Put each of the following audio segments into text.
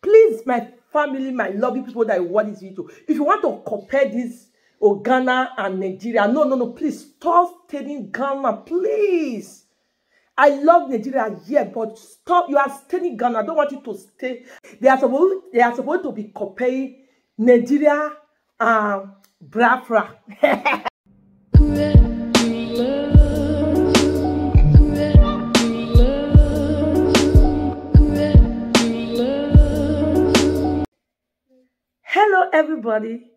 Please, my family, my lovely people that watch this video, if you want to compare this Ghana and Nigeria, no, please stop staying Ghana, please. I love Nigeria, yeah, but stop. You are staying Ghana. I don't want you to stay. They are supposed to be comparing Nigeria and Biafra. Hello, everybody.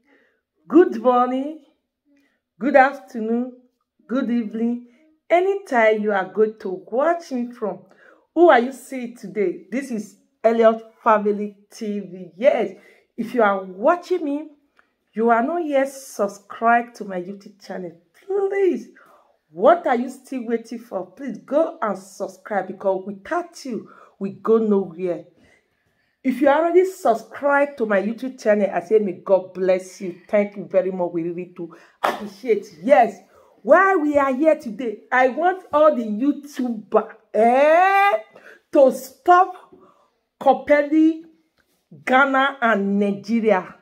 Good morning, good afternoon, good evening. Anytime you are going to watch me from, who are you seeing today? This is Elliot Family TV. Yes, if you are watching me, you are not yet subscribed to my YouTube channel. Please, what are you still waiting for? Please go and subscribe, because without you, we go nowhere. If you already subscribed to my YouTube channel, I say, may God bless you. Thank you very much. We really do appreciate it. Yes, while we are here today, I want all the YouTubers to stop comparing Ghana and Nigeria.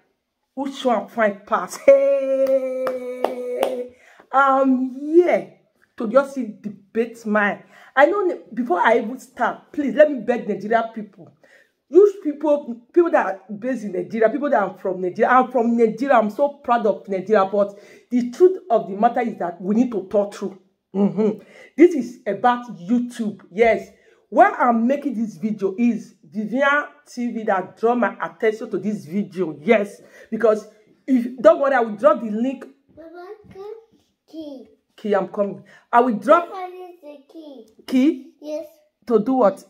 Which one find pass? Hey, here to just see debate mine. I know before I even start, please let me beg Nigeria people. Use people that are based in Nigeria, people that are from Nigeria. I'm from Nigeria. I'm so proud of Nigeria. But the truth of the matter is that we need to talk through. This is about YouTube. Yes. Why I'm making this video is Vivian TV that draw my attention to this video. Yes. Because if don't worry, I will drop the link. Key, I'm coming. I will drop the key. Yes. To do what?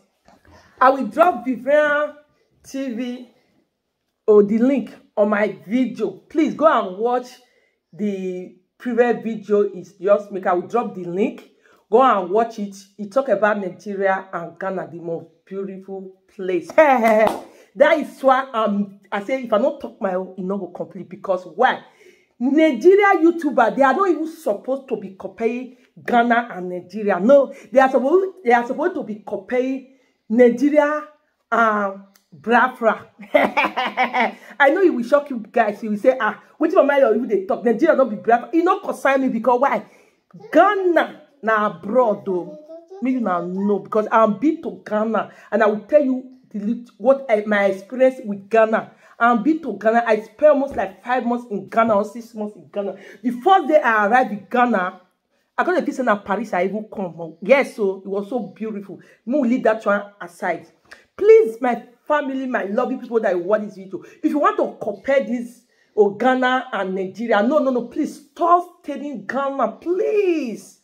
I will drop Vivian TV or the link on my video. Please go and watch the previous video. Is just make. I will drop the link. Go and watch it. It talk about Nigeria and Ghana, the most beautiful place. That is why I say if I don't talk my own, it not go complete. Because why? Nigeria YouTuber, they are not even supposed to be comparing Ghana and Nigeria. No, they are supposed to be comparing Nigeria and Biafra. I know it will shock you guys. You will say, which one am I they talk? Nigeria not be Biafra. It not concern me, because why? Ghana na abroad though. Me you now know, because I'm been to Ghana, and I will tell you my experience with Ghana. I'm been to Ghana. I spent almost like 5 months in Ghana or 6 months in Ghana. The first day I arrived in Ghana, I got a piece in Paris. I even come. Yes, so it was so beautiful. We will leave that one aside. Please, my family, my lovely people that watch this video, if you want to compare this Ghana and Nigeria, no, please stop staying Ghana, please.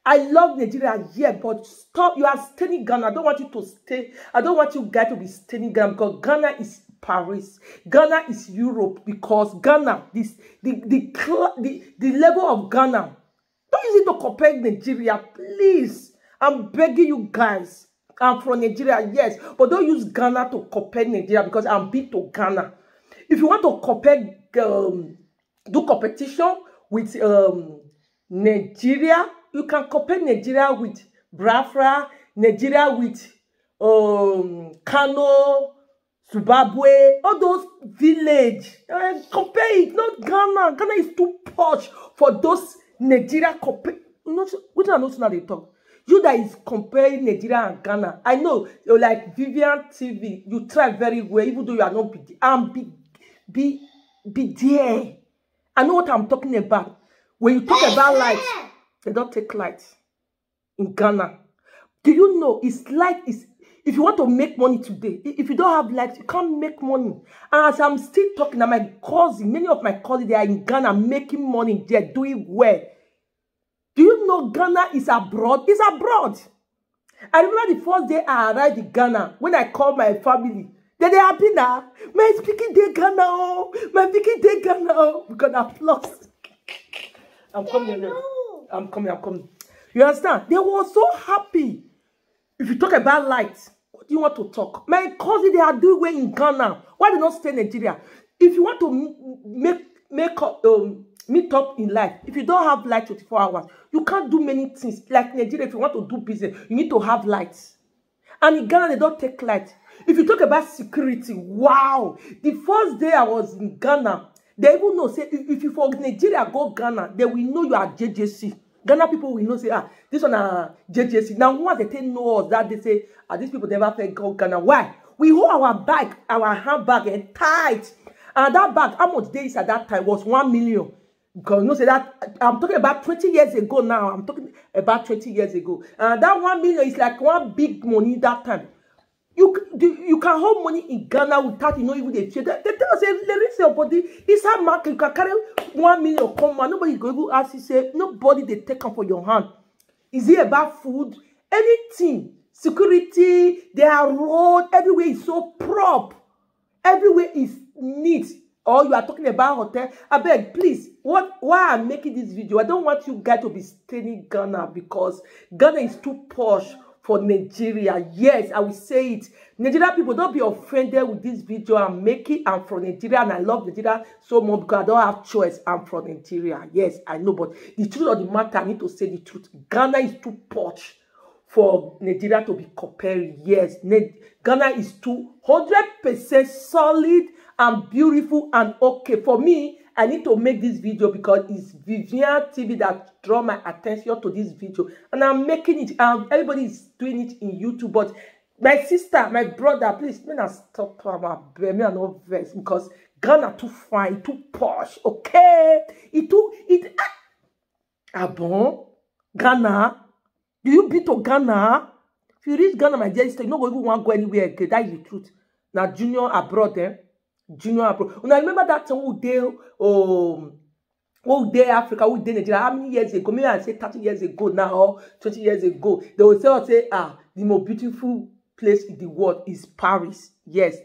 I love Nigeria, yeah, but stop. You are staying Ghana. I don't want you to stay. I don't want you guys to be staying Ghana, because Ghana is Paris. Ghana is Europe, because Ghana, the level of Ghana. Don't use it to compare Nigeria, please. I'm begging you guys. I'm from Nigeria, yes. But don't use Ghana to compare Nigeria, because I'm big to Ghana. If you want to compare, do competition with Nigeria, you can compare Nigeria with Biafra, Nigeria with Kano, Zimbabwe, all those villages. Compare it, not Ghana. Ghana is too posh for those Nigeria compare. Which I know now they talk. You that is comparing Nigeria and Ghana. I know you're like Vivian TV. You try very well, even though you are not be there. I know what I'm talking about. When you talk about light, they don't take light in Ghana. Do you know it's light is if you want to make money today, if you don't have light, you can't make money. As I'm still talking, now my cousin, many of my cousins, they are in Ghana making money. They're doing well. Do you know Ghana is abroad? It's abroad. I remember the first day I arrived in Ghana, when I called my family. They happy now. My speaking day Ghana, oh. My speaking day Ghana, oh. Because I'm lost. I'm coming. I'm coming. You understand? They were so happy. If you talk about light, what do you want to talk? My cousin, they are doing well in Ghana. Why do not stay in Nigeria? If you want to meet up in life, if you don't have light 24 hours, you can't do many things. Like Nigeria, if you want to do business, you need to have light. And in Ghana, they don't take light. If you talk about security, wow. The first day I was in Ghana, they even know, say, if you for Nigeria go Ghana, they will know you are JJC. Ghana people will know, say, this one JJC. Now, once they take know us, that they say, these people never felt go Ghana. Why? We hold our bag, our handbag, and tight. And that bag, how much days at that time was 1 million. Because you know, say that I'm talking about 20 years ago now. I'm talking about 20 years ago. And that 1 million is like one big money that time. You can hold money in Ghana without even the fear. They tell us, there is your body. It's a market. You can carry 1 million come on. Nobody go even ask you, say, nobody they take up for your hand. Is it about food? Anything. Security, their road, everywhere is so prop. Everywhere is neat. Or you are talking about hotel. I beg, please, why I'm making this video? I don't want you guys to be staying Ghana because Ghana is too posh for Nigeria. Yes, I will say it. Nigeria people, don't be offended with this video I'm making. I'm from Nigeria and I love Nigeria so much because I don't have choice. I'm from Nigeria. Yes, I know, but the truth of the matter, I need to say the truth. Ghana is too posh for Nigeria to be compared. Yes, Ghana is 200% solid and beautiful and okay. For me, I need to make this video because it's Vivian TV that draw my attention to this video. And I'm making it. Everybody is doing it in YouTube. But my sister, my brother, please, me not stop me not vex because Ghana too fine, too posh, okay? Bon? Ghana? Do you be to Ghana? If you reach Ghana, my dear sister, you don't even want to go anywhere again. That is the truth. Now, junior abroad, Junior abroad. And I remember that time who day Africa, who day Nigeria, how many years ago? Maybe I say 30 years ago now, or 20 years ago. They will say, the most beautiful place in the world is Paris. Yes.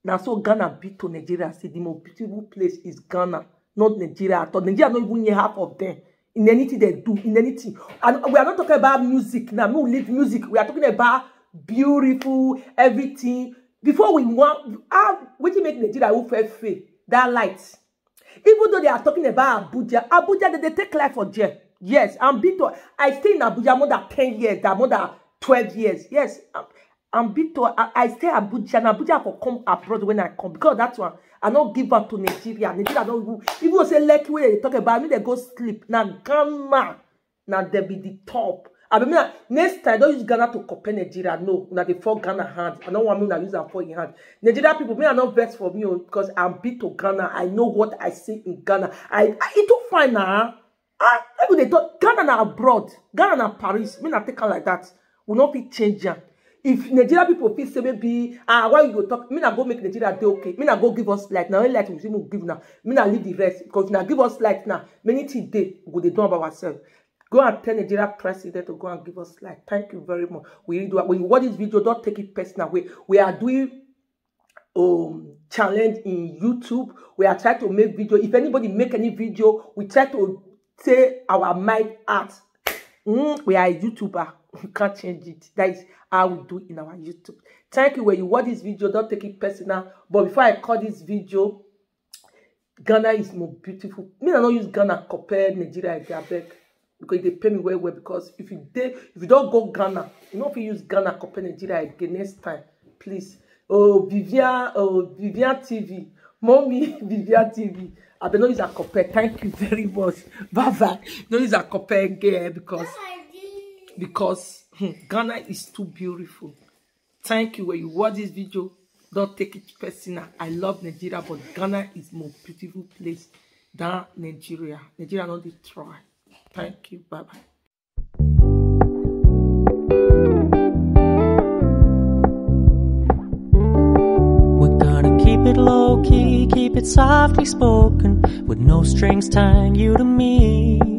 Now, so Ghana beat to Nigeria. Say the most beautiful place is Ghana, not Nigeria at all. Nigeria not even near half of them. In anything they do, in anything. And we are not talking about music. Now, we leave music. We are talking about beautiful, everything. Before we want, what you make Nigeria who fail that light. Even though they are talking about Abuja, they take life for jail. Yes, I stay in Abuja more than 10 years, more than 12 years. Yes, I stay in Abuja, and Abuja for come abroad when I come because that's one. I don't give up to Nigeria. Nigeria don't even say like when they talk about me, they go sleep. Now Ghana, now they be the top. I mean, next time, don't use Ghana to compare Nigeria. No, now they fall Ghana hand. I don't want me to use them for in hand. Nigeria people, me are not best for me because I'm big to Ghana. I know what I see in Ghana. It too fine now. They talk Ghana na abroad, Ghana na Paris. Me not take her like that. We not be changing. If Nigeria people feel say maybe why you go talk, me not go make Nigeria day okay. Me not go give us light. Now light we give now. Me not leave the rest because now give us light now. Many things they go they do about ourselves. Go and tell Nigeria president to go and give us light. Thank you very much. We really do. When you watch this video, don't take it personal. We are doing challenge in YouTube. We are trying to make video. If anybody make any video, we try to say our mind art. We are a YouTuber. We can't change it. That is how we do in our YouTube. Thank you. When you watch this video, don't take it personal. But before I call this video, Ghana is more beautiful. Me, I don't use Ghana compare Nigeria again. I beg. Because they pay me well because if you don't go Ghana, you know if you use Ghana compare Nigeria again next time, please. Vivian TV, mommy Vivian TV. I don't use a compare. Thank you very much. Bye bye. Don't use a compare again because Ghana is too beautiful. Thank you. When you watch this video, don't take it personal. I love Nigeria, but Ghana is more beautiful place than Nigeria. Nigeria not they try. Thank you. Bye-bye. We're gonna keep it low-key, keep it softly spoken, with no strings tying you to me.